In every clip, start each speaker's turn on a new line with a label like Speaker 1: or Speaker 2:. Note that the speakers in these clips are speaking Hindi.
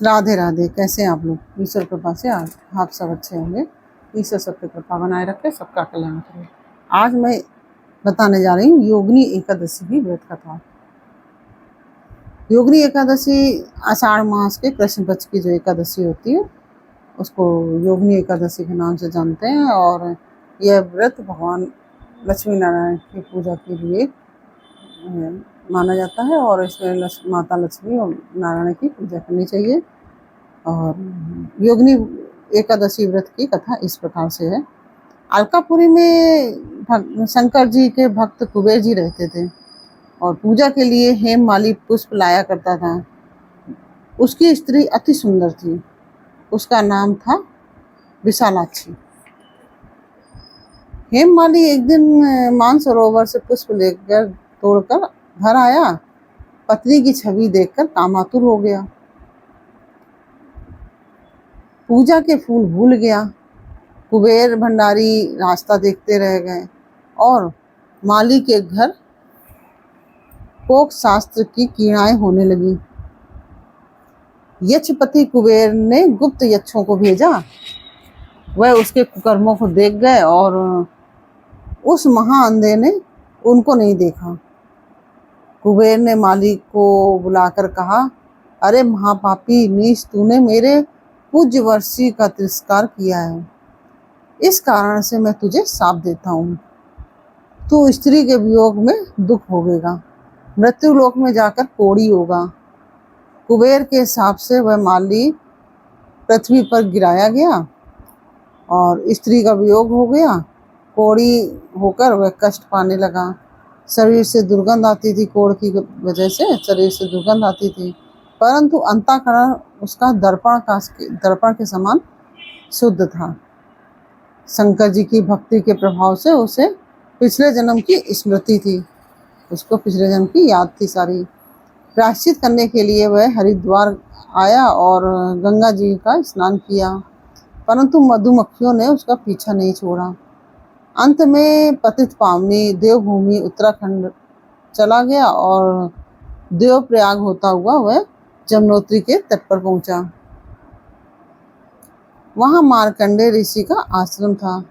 Speaker 1: राधे राधे। कैसे हैं आप लोग? ईश्वर कृपा से आप सब अच्छे होंगे। ईश्वर सबकी कृपा बनाए रखे, सबका कल्याण करे। आज मैं बताने जा रही हूँ योगिनी एकादशी की व्रत कथा। योगिनी एकादशी आषाढ़ मास के कृष्ण पक्ष की जो एकादशी होती है उसको योगिनी एकादशी के नाम से जानते हैं। और यह व्रत भगवान लक्ष्मी नारायण की पूजा के लिए माना जाता है और इसमें माता लक्ष्मी और नारायण की पूजा करनी चाहिए। और योगिनी एकादशी व्रत की कथा इस प्रकार से है। अलकापुरी में शंकर जी के भक्त कुबेर जी रहते थे और पूजा के लिए हेममाली पुष्प लाया करता था। उसकी स्त्री अति सुंदर थी, उसका नाम था विशालाक्षी। हेममाली एक दिन मानसरोवर से पुष्प लेकर तोड़कर घर आया। पत्नी की छवि देखकर कामातुर हो गया, पूजा के फूल भूल गया। कुबेर भंडारी रास्ता देखते रह गए और माली के घर कोक शास्त्र की कीड़ाएं होने लगी। यक्षपति कुबेर ने गुप्त यक्षों को भेजा। वह उसके कुकर्मों को देख गए और उस महाअंधे ने उनको नहीं देखा। कुबेर ने माली को बुलाकर कहा, अरे महापापी नीच, तूने मेरे पूज्य वर्षी का तिरस्कार किया है, इस कारण से मैं तुझे शाप देता हूँ। तू स्त्री के वियोग में दुख भोगेगा, मृत्यु लोक में जाकर कोढ़ी होगा। कुबेर के शाप से वह माली पृथ्वी पर गिराया गया और स्त्री का वियोग हो गया। कोढ़ी होकर वह कष्ट पाने लगा। शरीर से दुर्गंध आती थी, कोढ़ की वजह से शरीर से दुर्गंध आती थी, परंतु अंतःकरण उसका दर्पण के समान शुद्ध था। शंकर जी की भक्ति के प्रभाव से उसे पिछले जन्म की स्मृति थी, उसको पिछले जन्म की याद थी सारी। प्रायश्चित करने के लिए वह हरिद्वार आया और गंगा जी का स्नान किया, परंतु मधुमक्खियों ने उसका पीछा नहीं छोड़ा। अंत में पतित पावनी देवभूमि उत्तराखंड चला गया और देवप्रयाग होता हुआ वह जमुनोत्री के तट पर पहुंचा। वहां मार्कंडेय ऋषि का आश्रम था।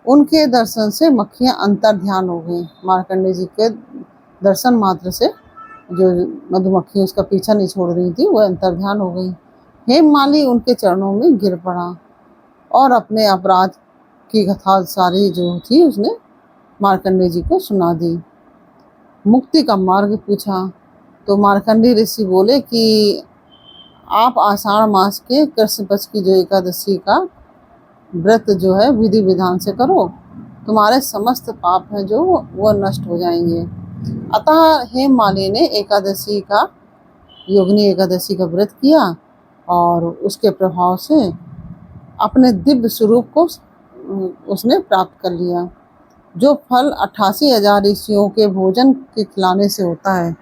Speaker 1: उनके दर्शन से मक्खियां अंतर ध्यान हो गई। मार्कंडेय जी के दर्शन मात्र से जो मधुमक्खी उसका पीछा नहीं छोड़ रही थी वह अंतर ध्यान हो गई। हेममाली उनके चरणों में गिर पड़ा और अपने अपराध की कथा सारी जो थी उसने मार्कंडेय जी को सुना दी। मुक्ति का मार्ग पूछा तो मार्कंडेय ऋषि बोले कि आप आषाढ़ मास के कृष्ण पक्ष की जो एकादशी का व्रत जो है विधि विधान से करो, तुम्हारे समस्त पाप हैं जो वो नष्ट हो जाएंगे। अतः हेममाली ने योगिनी एकादशी का व्रत किया और उसके प्रभाव से अपने दिव्य स्वरूप को उसने प्राप्त कर लिया। जो फल 88,000 ऋषियों के भोजन के खिलाने से होता है,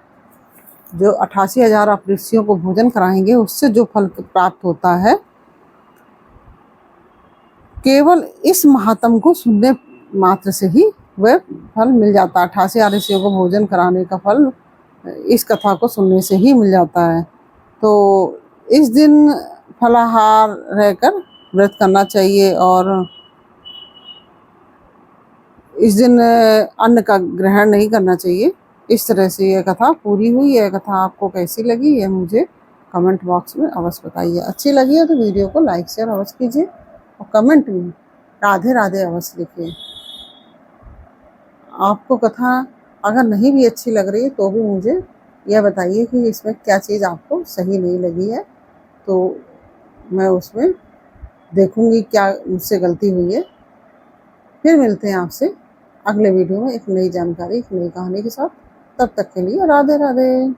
Speaker 1: जो 88,000 आप ऋषियों को भोजन कराएंगे उससे जो फल प्राप्त होता है, केवल इस महात्म को सुनने मात्र से ही वह फल मिल जाता है। 88,000 ऋषियों को भोजन कराने का फल इस कथा को सुनने से ही मिल जाता है। तो इस दिन फलाहार रहकर व्रत करना चाहिए और इस दिन अन्न का ग्रहण नहीं करना चाहिए। इस तरह से यह कथा पूरी हुई। यह कथा आपको कैसी लगी यह मुझे कमेंट बॉक्स में अवश्य बताइए। अच्छी लगी है तो वीडियो को लाइक शेयर अवश्य कीजिए और कमेंट में राधे राधे अवश्य लिखिए। आपको कथा अगर नहीं भी अच्छी लग रही है तो भी मुझे यह बताइए कि इसमें क्या चीज़ आपको सही नहीं लगी है, तो मैं उसमें देखूंगी क्या मुझसे गलती हुई है। फिर मिलते हैं आपसे अगले वीडियो में एक नई जानकारी, एक नई कहानी के साथ। तब तक के लिए राधे राधे।